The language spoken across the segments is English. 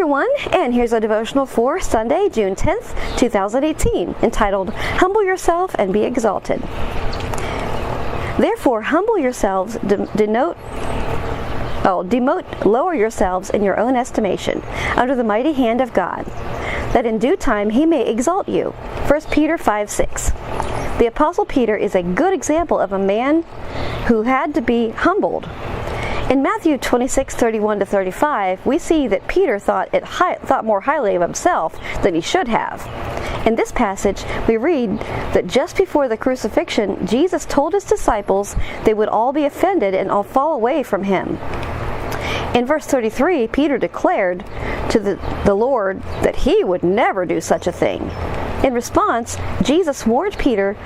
everyone, and here's a devotional for Sunday, June 10th, 2018, entitled, Humble Yourself and Be Exalted. Therefore, humble yourselves, demote, lower yourselves in your own estimation, under the mighty hand of God, that in due time he may exalt you. 1 Peter 5:6. The Apostle Peter is a good example of a man who had to be humbled. In Matthew 26:31-35, we see that Peter thought more highly of himself than he should have. In this passage, we read that just before the crucifixion, Jesus told his disciples they would all be offended and all fall away from him. In verse 33, Peter declared to the Lord that he would never do such a thing. In response, Jesus warned Peter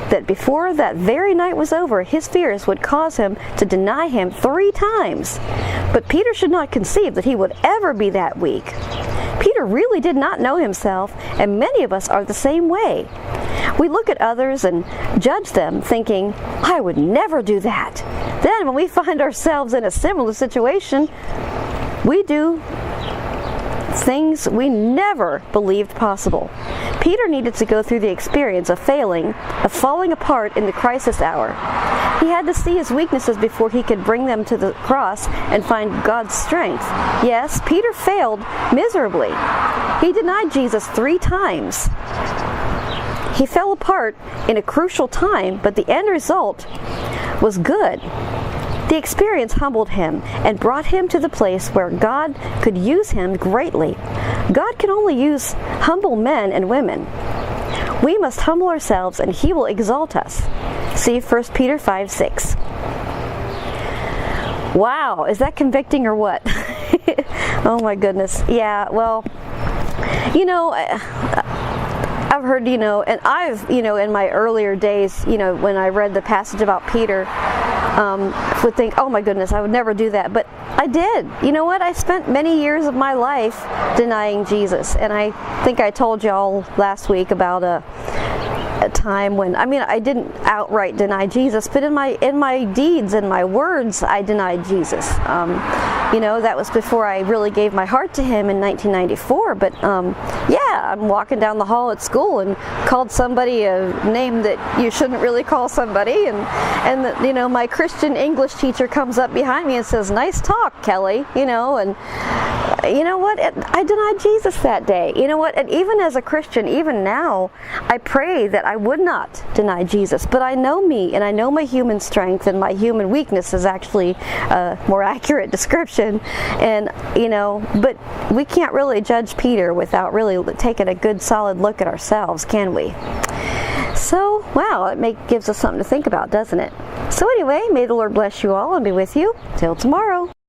that before that very night was over, his fears would cause him to deny him 3 times. But Peter should not conceive that he would ever be that weak. Peter really did not know himself, and many of us are the same way. We look at others and judge them, thinking, I would never do that. Then when we find ourselves in a similar situation, we do things we never believed possible. Peter needed to go through the experience of failing, of falling apart in the crisis hour. He had to see his weaknesses before he could bring them to the cross and find God's strength. Yes, Peter failed miserably. He denied Jesus 3 times. He fell apart in a crucial time, but the end result was good. The experience humbled him and brought him to the place where God could use him greatly. God can only use humble men and women. We must humble ourselves and he will exalt us. See 1 Peter 5:6. Wow, is that convicting or what? Oh my goodness. Yeah, well, I've heard, and I've, in my earlier days, when I read the passage about Peter, would think, oh my goodness, I would never do that. But I did. You know what? I spent many years of my life denying Jesus. And I think I told y'all last week about a time when, I didn't outright deny Jesus, but in my deeds and my words, I denied Jesus. That was before I really gave my heart to him in 1994. But I'm walking down the hall at school and called somebody a name that you shouldn't really call somebody, and my Christian English teacher comes up behind me and says, "Nice talk, Kelly," and you know what? I denied Jesus that day. You know what? And even as a Christian, even now, I pray that I would not deny Jesus. But I know me, and I know my human strength, and my human weakness is actually a more accurate description. And, but we can't really judge Peter without really taking a good, solid look at ourselves, can we? So, wow, it gives us something to think about, doesn't it? So anyway, may the Lord bless you all and be with you. Till tomorrow.